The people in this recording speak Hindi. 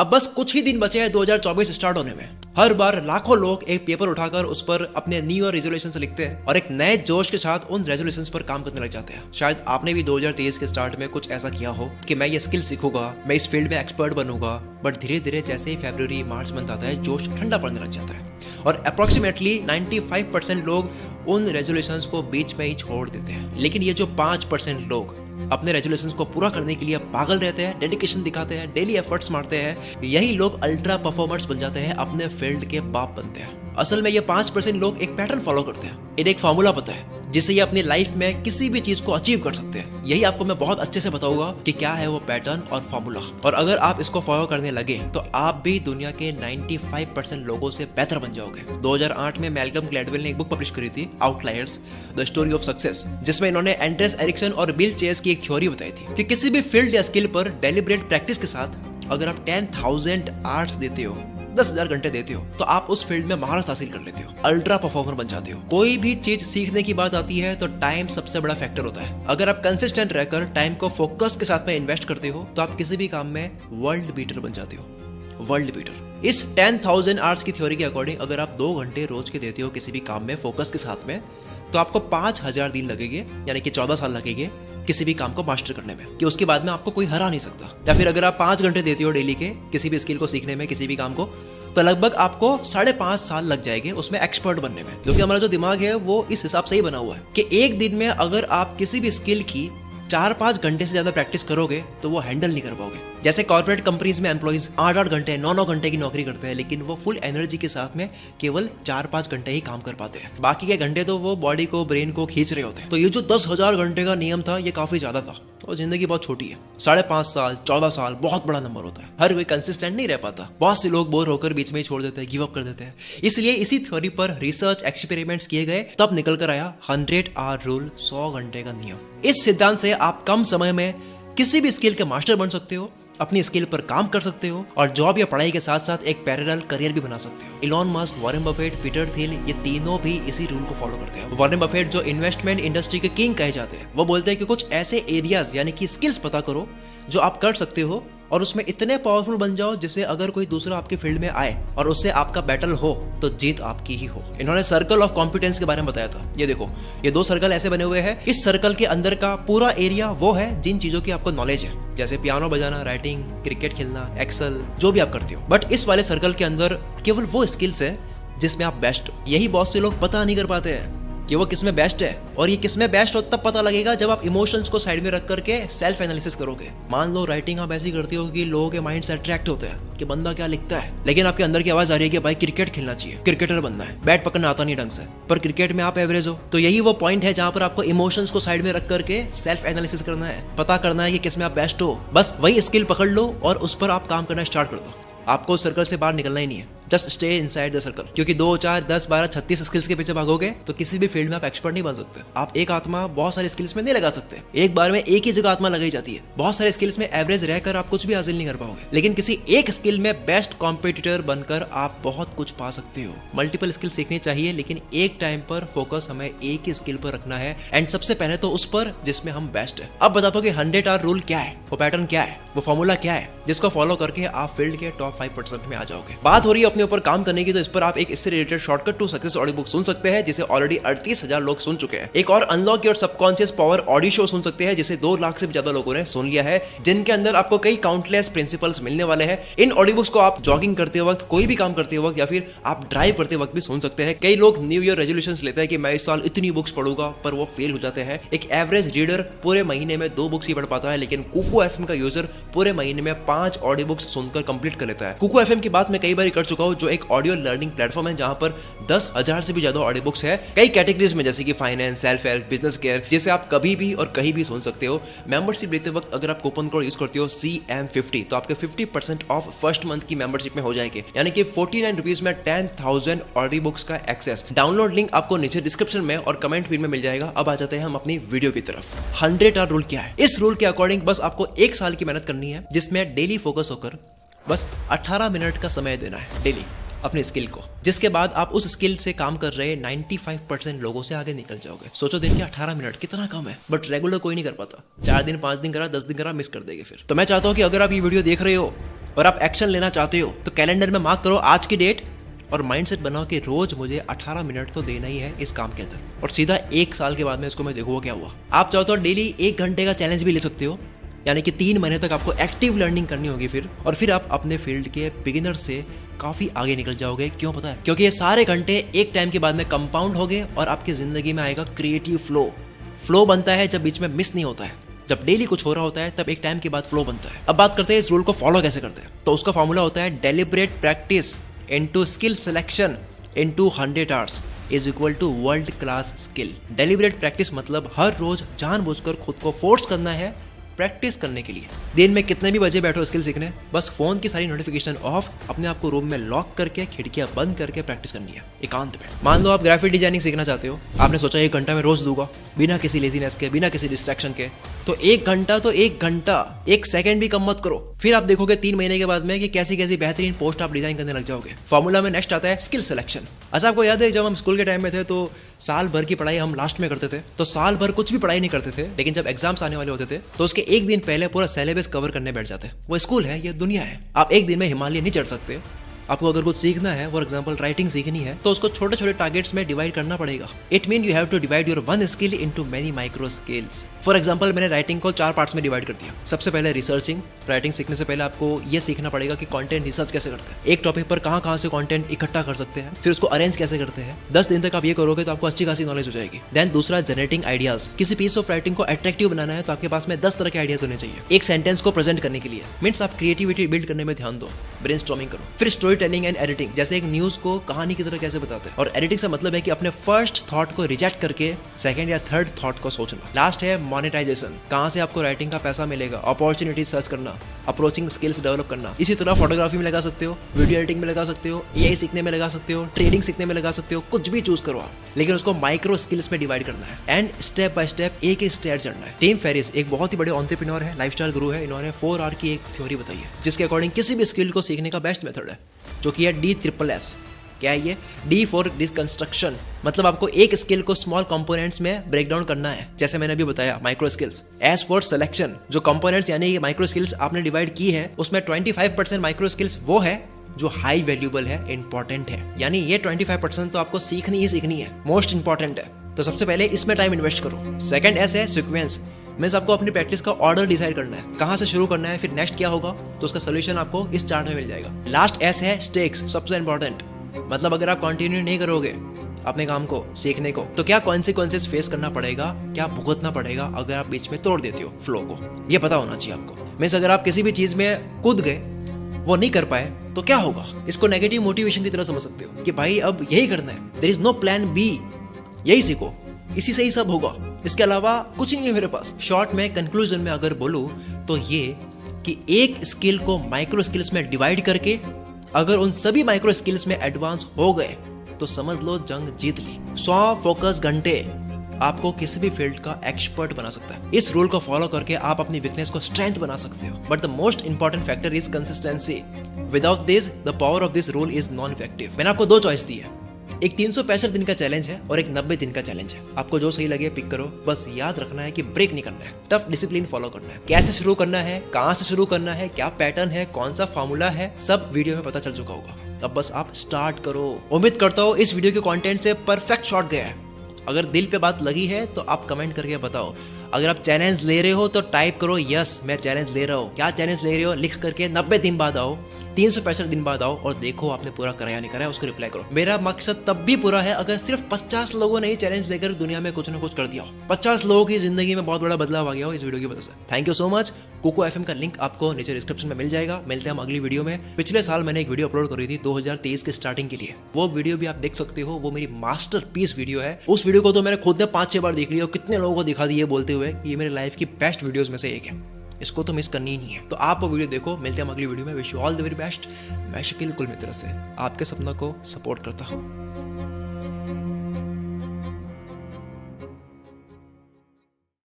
अब बस कुछ ही दिन बचे हैं 2024 स्टार्ट होने में। हर बार लाखों लोग एक पेपर उठाकर उस पर अपने न्यू ईयर रेजोल्यूशन लिखते हैं और एक नए जोश के साथ उन रेजोल्यूशंस पर काम करने लग जाते हैं। शायद आपने भी 2023 के स्टार्ट में कुछ ऐसा किया हो कि मैं ये स्किल सीखूंगा, मैं इस फील्ड में एक्सपर्ट बनूंगा, बट धीरे धीरे जैसे ही फरवरी मार्च मंथ आता है जोश ठंडा पड़ने लग जाता है और अप्रोक्सीमेटली 95% लोग उन रेजोल्यूशंस को बीच में ही छोड़ देते हैं। लेकिन ये जो 5% लोग अपने रेजोल्यूशंस को पूरा करने के लिए पागल रहते हैं, डेडिकेशन दिखाते हैं, डेली एफर्ट्स मारते हैं, यही लोग अल्ट्रा परफॉर्मर्स बन जाते हैं, अपने फील्ड के बाप बनते हैं। असल में ये 5% लोग एक पैटर्न फॉलो करते हैं, इन्हें एक फार्मूला पता है जिससे ये अपनी लाइफ में किसी भी चीज को अचीव कर सकते हैं। यही आपको मैं बहुत अच्छे से बताऊंगा कि क्या है वो पैटर्न और फार्मूला, और अगर आप इसको फॉलो करने लगे तो आप भी दुनिया के 95% लोगों से बेहतर बन जाओगे। 2008 में मैल्कम ग्लैडवेल ने एक बुक पब्लिश करी थी, outliers the story of success, जिसमें इन्होंने एंड्रेस एरिक्सन और बिल चेस की एक थ्योरी बताई थी कि किसी भी फील्ड या स्किल पर डेलिब्रेट प्रैक्टिस के साथ अगर आप 10,000 आवर्स देते हो, 10,000 घंटे देते हो, तो आप उस फील्ड में महारत हासिल कर लेते हो, अल्ट्रा परफॉर्मर बन जाते हो। कोई भी चीज सीखने की बात आती है तो टाइम सबसे बड़ा फैक्टर होता है। अगर आप कंसिस्टेंट रहकर टाइम को फोकस के साथ में इन्वेस्ट करते हो तो आप किसी भी काम में वर्ल्ड बीटर बन जाते हो, वर्ल्ड बीटर। इस 10,000 आवर्स की थ्योरी के अकॉर्डिंग अगर आप 2 घंटे रोज के देते हो किसी भी काम में फोकस के साथ में, तो आपको 5,000 दिन लगेंगे, यानी कि 14 साल लगेंगे किसी भी काम को मास्टर करने में, कि उसके बाद में आपको कोई हरा नहीं सकता। या फिर अगर आप 5 घंटे देते हो डेली के किसी भी स्किल को सीखने में, किसी भी काम को, तो लगभग आपको 5.5 साल लग जाएंगे उसमें एक्सपर्ट बनने में। क्योंकि हमारा जो दिमाग है वो इस हिसाब से ही बना हुआ है कि एक दिन में अगर आप किसी भी स्किल की 4-5 घंटे से ज्यादा प्रैक्टिस करोगे तो वो हैंडल नहीं कर पाओगे। जैसे कॉर्पोरेट कंपनीज में एम्प्लॉइज 8-8 घंटे 9-9 घंटे की नौकरी करते हैं, लेकिन वो फुल एनर्जी के साथ में केवल 4-5 घंटे ही काम कर पाते हैं, बाकी के घंटे तो वो बॉडी को, ब्रेन को खींच रहे होते हैं। तो ये जो 10,000 घंटे का नियम था ये काफी ज्यादा था और जिंदगी बहुत छोटी है। 5.5 साल 14 साल बहुत बड़ा नंबर होता है। हर कोई कंसिस्टेंट नहीं रह पाता, बहुत से लोग बोर होकर बीच में ही छोड़ देते हैं, गिव अप कर देते हैं। इसलिए इसी थ्योरी पर रिसर्च एक्सपेरिमेंट्स किए गए, तब निकल कर आया 100 आवर रूल, 100 घंटे का नियम। इस सिद्धांत से आप कम समय में किसी भी स्किल के मास्टर बन सकते हो, अपनी स्किल पर काम कर सकते हो और जॉब या पढ़ाई के साथ साथ एक पैरेलल करियर भी बना सकते हो। Elon Musk, Warren Buffett, Peter Thiel, ये तीनों भी इसी रूल को फॉलो करते हैं। वॉरेन बफेट जो इन्वेस्टमेंट इंडस्ट्री के किंग कहे जाते हैं, वो बोलते हैं कि कुछ ऐसे एरियाज यानी कि स्किल्स पता करो जो आप कर सकते हो और उसमें इतने पावरफुल बन जाओ जिससे अगर कोई दूसरा आपके फील्ड में आए और उससे आपका बैटल हो तो जीत आपकी ही हो। इन्होंने सर्कल ऑफ कॉम्पिटेंस के बारे में बताया था। ये देखो, ये 2 सर्कल ऐसे बने हुए हैं। इस सर्कल के अंदर का पूरा एरिया वो है जिन चीजों की आपको नॉलेज है, जैसे पियानो बजाना, राइटिंग, क्रिकेट खेलना, एक्सेल, जो भी आप करते हो। बट इस वाले सर्कल के अंदर केवल वो स्किल्स है जिसमें आप बेस्ट हो। यही बहुत से लोग पता नहीं कर पाते हैं कि वो किसमें बेस्ट है, और ये किसमें बेस्ट हो तब पता लगेगा जब आप इमोशंस को साइड में रख करके सेल्फ एनालिसिस करोगे। मान लो राइटिंग आप ऐसी करती हो कि लोगों के माइंड से अट्रैक्ट होते हैं कि बंदा क्या लिखता है, लेकिन आपके अंदर की आवाज आ रही है कि भाई क्रिकेट खेलना चाहिए, क्रिकेटर बनना है, बैट पकड़ना आता नहीं ढंग से, पर क्रिकेट में आप एवरेज हो। तो यही वो पॉइंट है जहां पर आपको इमोशंस को साइड में रख करके सेल्फ एनालिसिस करना है, पता करना है कि किसमें आप बेस्ट हो। बस वही स्किल पकड़ लो और उस पर आप काम करना स्टार्ट कर दो। आपको सर्कल से बाहर निकलना ही नहीं है, just stay inside the circle. क्योंकि 2, 4, 10, 12, 36 स्किल्स के पीछे भागोगे तो किसी भी फील्ड में आप एक्सपर्ट नहीं बन सकते। आप एक आत्मा बहुत सारे स्किल्स में नहीं लगा सकते, एक बार में एक ही जगह आत्मा लगाई जाती है। बहुत सारे स्किल्स में एवरेज रहकर आप कुछ भी हासिल नहीं कर पाओगे, लेकिन किसी एक स्किल में बेस्ट कॉम्पिटिटर बनकर आप बहुत कुछ पा सकते हो। मल्टीपल स्किल सीखनी चाहिए, लेकिन एक टाइम पर फोकस हमें एक ही स्किल पर रखना है, एंड सबसे पहले तो उस पर जिसमें हम बेस्ट है। अब बताता हूँ कि 100 आवर रूल क्या है, वो पैटर्न क्या है, वो फॉर्मूला क्या है जिसको फॉलो करके आप फील्ड के टॉप 5% में आ जाओगे। बात हो रही है अपने ऊपर काम करने की, तो इस पर आप एक इससे related shortcut to success audio book सुन सकते हैं, जिसे ऑलरेडी 38,000 लोग सुन चुके हैं। एक और unlock your subconscious power audio show सुन सकते हैं, जिसे 2 लाख से भी ज्यादा लोगों ने सुन लिया है, जिनके अंदर आपको कई काउंटलेस प्रिंसिपल्स मिलने वाले हैं। इन ऑडियो बुक्स को आप जॉगिंग करते वक्त, कोई भी काम करते वक्त, या फिर आप ड्राइव करते वक्त भी सुन सकते हैं। कई लोग न्यू ईयर रेजोल्यूशंस लेते हैं कि मैं इस साल इतनी बुक्स पढ़ूंगा, पर वो फेल हो जाते हैं। एक एवरेज रीडर पूरे महीने में 2 बुक्स ही पढ़ पाता है, लेकिन कुकू एफएम का यूजर पूरे महीने में 5 ऑडियो बुक्स सुनकर कंप्लीट कर लेता है। कुकू एफएम की बात मैं कई बार कर चुका हूं, जो एक ऑडियो लर्निंग प्लेटफॉर्म है जहां पर 10,000 से भी ज्यादा ऑडियो बुक्स है, कई कैटेगरीज में, जैसे कि finance, self help, business care, जिसे आप कभी भी और कहीं भी सुन सकते हो। मेंबरशिप लेते वक्त अगर आप कूपन कोड यूज करते हो CM50, तो आपके 50% ऑफ फर्स्ट मंथ की मेंबरशिप में हो जाएगी, यानी कि 49 रुपीज में 10,000 ऑडियो बुक्स का एक्सेस। डाउनलोड लिंक आपको नीचे डिस्क्रिप्शन में और कमेंट फीड में मिल जाएगा। अब आ जाते हैं हम अपनी वीडियो की तरफ। 100 आवर रूल क्या है? इस रूल के अकॉर्डिंग बस आपको 1 साल की मेहनत करनी है, जिसमें डेली फोकस होकर बस 18 मिनट का समय देना है डेली अपने स्किल को, जिसके बाद आप उस स्किल से काम कर रहे 95% लोगों से आगे निकल जाओगे। सोचो दिन के 18 मिनट कितना कम है, बट रेगुलर कोई नहीं कर पाता। 4 दिन 5 दिन करा, 10 दिन करा, मिस कर देंगे फिर। तो मैं चाहता हूं कि अगर आप ये वीडियो देख रहे हो और आप एक्शन लेना चाहते हो तो कैलेंडर में मार्क करो आज की डेट और माइंडसेट बनाओ कि रोज मुझे 18 मिनट तो देना ही है इस काम के अंदर, और सीधा 1 साल के बाद में इसको मैं देखूंगा क्या हुआ। आप चाहो तो डेली 1 घंटे का चैलेंज भी ले सकते हो, यानी कि 3 महीने तक आपको एक्टिव लर्निंग करनी होगी और फिर आप अपने फील्ड के बिगिनर से काफ़ी आगे निकल जाओगे। क्यों पता है? क्योंकि ये सारे घंटे एक टाइम के बाद में कंपाउंड हो गए और आपकी ज़िंदगी में आएगा क्रिएटिव फ्लो बनता है जब बीच में मिस नहीं होता है। जब डेली कुछ हो रहा होता है तब एक टाइम के बाद फ्लो बनता है। अब बात करते हैं इस रूल को फॉलो कैसे करते हैं। तो उसका फॉर्मूला होता है deliberate practice into skill selection into 100 hours is equal to world class skill. Deliberate practice मतलब हर रोज जानबूझकर खुद को फोर्स करना है प्रैक्टिस करने के लिए। दिन में कितने भी बजे बैठो स्किल सीखने, बस फोन की सारी नोटिफिकेशन ऑफ, अपने आप को रूम में लॉक करके खिड़कियां बंद करके प्रैक्टिस करनी है एकांत में। मान लो आप ग्राफिक डिजाइनिंग सीखना चाहते हो, आपने सोचा 1 घंटा में रोज दूंगा बिना किसी लेजीनेस के, बिना किसी डिस्ट्रैक्शन के। तो 1 घंटा तो 1 घंटा, 1 सेकंड भी कम मत करो। फिर आप देखोगे 3 महीने के बाद में कि कैसी कैसी बेहतरीन पोस्ट आप डिजाइन करने लग जाओगे। फॉर्मूला में नेक्स्ट आता है स्किल सिलेक्शन। अच्छा, आपको याद है जब हम स्कूल के टाइम में थे तो साल भर की पढ़ाई हम लास्ट में करते थे, तो साल भर कुछ भी पढ़ाई नहीं करते थे, लेकिन जब एग्जाम्स आने वाले होते थे तो उसके 1 दिन पहले पूरा सिलेबस कवर करने बैठ जाते। वो स्कूल है, ये दुनिया है। आप 1 दिन में हिमालय नहीं चढ़ सकते। आपको अगर कुछ सीखना है, फॉर एग्जांपल राइटिंग सीखनी है, तो उसको छोटे छोटे टारगेट्स में डिवाइड करना पड़ेगा। It mean you have to divide your one skill into many micro skills. For example मैंने राइटिंग को 4 पार्ट्स में डिवाइड कर दिया। सबसे पहले रिसर्चिंग। राइटिंग सीखने से पहले आपको ये सीखना पड़ेगा कि कंटेंट रिसर्च कैसे करते हैं, एक टॉपिक पर कहाँ से कंटेंट इकट्ठा कर सकते हैं, फिर उसको अरेंज कैसे करते हैं। 10 दिन तक आप ये करोगे तो आपको अच्छी खासी नॉलेज हो जाएगी। देन दूसरा जनरेटिंग आइडियाज। किसी पीस ऑफ राइटिंग को अट्रैक्टिव बनाना है तो आपके पास में 10 तरह के आइडियाज होने चाहिए एक सेंटेंस को प्रेजेंट करने के लिए। मीन्स आप क्रिएटिविटी बिल्ड करने में ध्यान दो, ब्रेनस्टॉर्मिंग करो। फिर स्टोरी टेलिंग एंड एडिटिंग, जैसे एक न्यूज को कहानी की तरह कैसे बताते हैं। और एडिटिंग से मतलब है कि अपने फर्स्ट थॉट को रिजेक्ट करके सेकंड या थर्ड थॉट को सोचना। लास्ट है मोनेटाइजेशन, कहां से आपको राइटिंग का पैसा मिलेगा, अपॉर्चुनिटी सर्च करना, अप्रोचिंग स्किल्स डेवलप करना। इसी तरह फोटोग्राफी में लगा सकते हो, वीडियो एडिटिंग में लगा सकते हो, एआई सीखने में लगा सकते हो, ट्रेडिंग सीखने में लगा सकते हो, कुछ भी चूज करो आप, लेकिन उसको माइक्रो स्किल्स में डिवाइड करना है एंड स्टेप बाय स्टेप एक स्टेयर चढ़ना है। टिम फेरिस एक बहुत ही बड़े एंटरप्रेन्योर है, लाइफस्टाइल गुरु है। इन्होंने 4 आवर की एक थ्योरी बताई है जिसके अकॉर्डिंग किसी भी स्किल को सीखने का बेस्ट मेथड है, जो कि है DSS। क्या है ये? D फॉर डिसकंस्ट्रक्शन, मतलब आपको एक स्किल को स्मॉल कंपोनेंट्स में ब्रेक डाउन करना है, जैसे मैंने अभी बताया micro skills. S for selection, जो कंपोनेंट्स यानी माइक्रो स्किल्स आपने डिवाइड की है उसमें 25% माइक्रो स्किल्स वो है जो हाई वैल्यूएबल है, इंपॉर्टेंट है, यानी ये 25% तो आपको सीखनी ही सीखनी है, मोस्ट इंपॉर्टेंट है। तो सबसे पहले इसमें टाइम इन्वेस्ट करो। सेकंड S है सीक्वेंस, मींस आपको अपनी प्रैक्टिस का ऑर्डर डिसाइड करना है, कहां से शुरू करना है, फिर नेक्स्ट क्या होगा, तो उसका सोल्यूशन आपको इस चार्ट में मिल जाएगा। लास्ट S है स्टेक्स, सबसे इंपॉर्टेंट, मतलब अगर आप कंटिन्यू नहीं करोगे अपने काम को, सीखने को, तो क्या कॉन्सिक्वेंसेस फेस करना पड़ेगा, क्या भुगतना पड़ेगा अगर आप बीच में तोड़ देते हो फ्लो को, ये पता होना चाहिए आपको। मींस अगर आप किसी भी चीज में कूद गए, वो नहीं कर पाए, तो क्या होगा। इसको नेगेटिव मोटिवेशन की तरह समझ सकते हो कि भाई अब यही करना है, there is no plan B, यही सीखो, इसी से ही सब होगा, इसके अलावा कुछ नहीं है मेरे पास। शॉर्ट में कंक्लूजन में अगर बोलूं तो ये कि एक स्किल को माइक्रो स्किल्स में डिवाइड करके अगर उन सभी माइक्रो स्किल्स में एडवांस हो गए तो समझ लो जंग जीत ली। 100 फोकस घंटे आपको किसी भी फील्ड का एक्सपर्ट बना सकता है। इस रूल को फॉलो करके आप अपनी वीकनेस को स्ट्रेंथ बना सकते हो। But the most important factor is consistency. Without this the power of this rule is non effective. मैंने आपको 2 चॉइस दी है, एक 365 दिन का चैलेंज है और एक 90 दिन का चैलेंज है। आपको जो सही लगे पिक करो, बस याद रखना है कि ब्रेक नहीं करना है, टफ डिसिप्लिन फॉलो करना है। कैसे शुरू करना है, कहां से शुरू करना है, क्या पैटर्न है, कौन सा फॉर्मूला है, सब वीडियो में पता चल चुका होगा। अब बस आप स्टार्ट करो। उम्मीद करता हूँ इस वीडियो के कंटेंट से परफेक्ट शॉट गया है। अगर दिल पे बात लगी है तो आप कमेंट करके बताओ। अगर आप चैलेंज ले रहे हो तो टाइप करो यस मैं चैलेंज ले रहा हूँ। क्या चैलेंज ले रहे हो लिख करके 90 दिन बाद आओ, 365 दिन बाद आओ और देखो आपने पूरा कराया नहीं कराया, उसको रिप्लाई करो। मेरा मकसद तब भी पूरा है अगर सिर्फ 50 लोगों ने ही चैलेंज लेकर दुनिया में कुछ ना कुछ कर दिया हो। 50 लोगों की जिंदगी में बहुत बड़ा बदलाव आ गया हो इस वीडियो की वजह से। Thank you so much. कोको FM का लिंक आपको नीचे डिस्क्रिप्शन में मिल जाएगा। मिलते हैं हम अगली वीडियो में। पिछले साल मैंने एक वीडियो अपलोड करी थी 2023 के स्टार्टिंग के लिए, वो वीडियो भी आप देख सकते हो। वो मेरी मास्टरपीस वीडियो है। उस वीडियो को तो मैंने खुद ने 5-6 बार देख लिया, कितने लोगों को दिखा दी ये बोलते हुए कि ये मेरी लाइफ की बेस्ट वीडियोस में से एक है, इसको तो मिस करनी ही नहीं है। तो आप वो वीडियो देखो। मिलते हैं हम अगली वीडियो में। Wish you all the very best. मैं शकील कुल मित्र से आपके सपनों को सपोर्ट करता हूँ।